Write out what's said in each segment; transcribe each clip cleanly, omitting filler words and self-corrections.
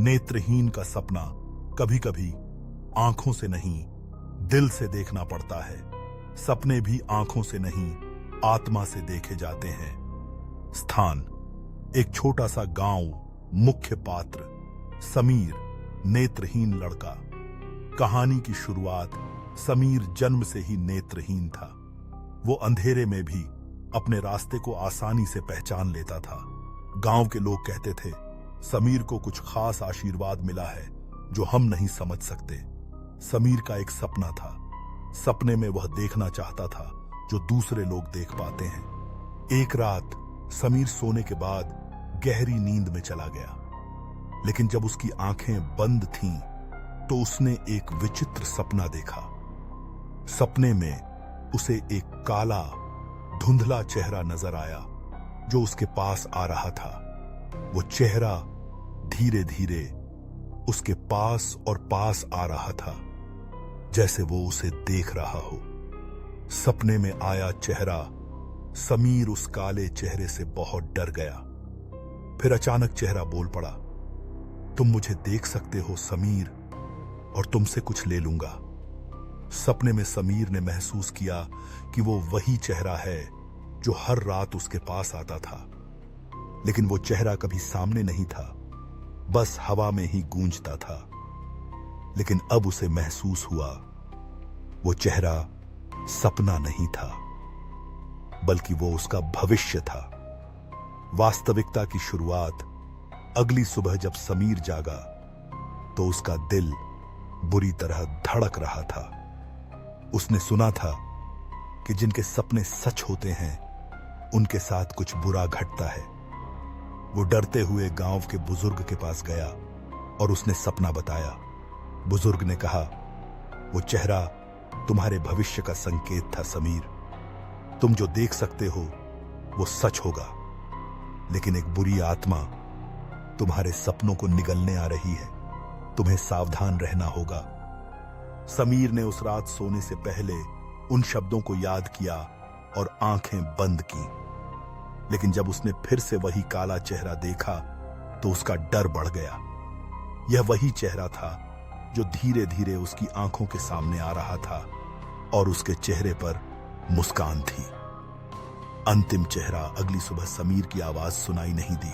नेत्रहीन का सपना कभी कभी आंखों से नहीं, दिल से देखना पड़ता है। सपने भी आंखों से नहीं, आत्मा से देखे जाते हैं। स्थान: एक छोटा सा गांव। मुख्य पात्र: समीर, नेत्रहीन लड़का। कहानी की शुरुआत: समीर जन्म से ही नेत्रहीन था। वो अंधेरे में भी अपने रास्ते को आसानी से पहचान लेता था। गांव के लोग कहते थे, समीर को कुछ खास आशीर्वाद मिला है जो हम नहीं समझ सकते। समीर का एक सपना था। सपने में वह देखना चाहता था जो दूसरे लोग देख पाते हैं। एक रात समीर सोने के बाद गहरी नींद में चला गया, लेकिन जब उसकी आंखें बंद थीं, तो उसने एक विचित्र सपना देखा। सपने में उसे एक काला, धुंधला चेहरा नजर आया जो उसके पास आ रहा था। वो चेहरा धीरे धीरे उसके पास और पास आ रहा था, जैसे वो उसे देख रहा हो। सपने में आया चेहरा, समीर उस काले चेहरे से बहुत डर गया। फिर अचानक चेहरा बोल पड़ा, तुम मुझे देख सकते हो समीर, और तुमसे कुछ ले लूंगा। सपने में समीर ने महसूस किया कि वो वही चेहरा है जो हर रात उसके पास आता था, लेकिन वो चेहरा कभी सामने नहीं था, बस हवा में ही गूंजता था। लेकिन अब उसे महसूस हुआ, वो चेहरा सपना नहीं था, बल्कि वो उसका भविष्य था। वास्तविकता की शुरुआत: अगली सुबह जब समीर जागा, तो उसका दिल बुरी तरह धड़क रहा था। उसने सुना था कि जिनके सपने सच होते हैं, उनके साथ कुछ बुरा घटता है। वो डरते हुए गांव के बुजुर्ग के पास गया और उसने सपना बताया। बुजुर्ग ने कहा, वो चेहरा तुम्हारे भविष्य का संकेत था समीर। तुम जो देख सकते हो वो सच होगा, लेकिन एक बुरी आत्मा तुम्हारे सपनों को निगलने आ रही है। तुम्हें सावधान रहना होगा। समीर ने उस रात सोने से पहले उन शब्दों को याद किया और आंखें बंद की। लेकिन जब उसने फिर से वही काला चेहरा देखा, तो उसका डर बढ़ गया। यह वही चेहरा था जो धीरे धीरे उसकी आंखों के सामने आ रहा था, और उसके चेहरे पर मुस्कान थी। अंतिम चेहरा: अगली सुबह समीर की आवाज सुनाई नहीं दी।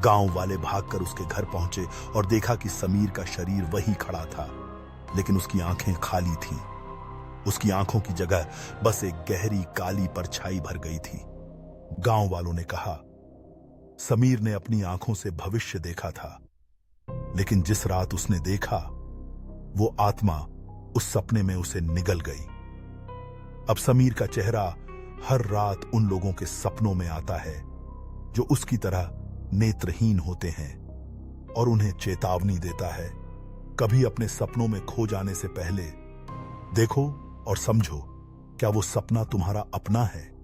गांव वाले भागकर उसके घर पहुंचे और देखा कि समीर का शरीर वही खड़ा था, लेकिन उसकी आंखें खाली थीं। उसकी आंखों की जगह बस एक गहरी काली परछाई भर गई थी। गांव वालों ने कहा, समीर ने अपनी आंखों से भविष्य देखा था, लेकिन जिस रात उसने देखा, वो आत्मा उस सपने में उसे निगल गई। अब समीर का चेहरा हर रात उन लोगों के सपनों में आता है जो उसकी तरह नेत्रहीन होते हैं, और उन्हें चेतावनी देता है, कभी अपने सपनों में खो जाने से पहले देखो और समझो, क्या वो सपना तुम्हारा अपना है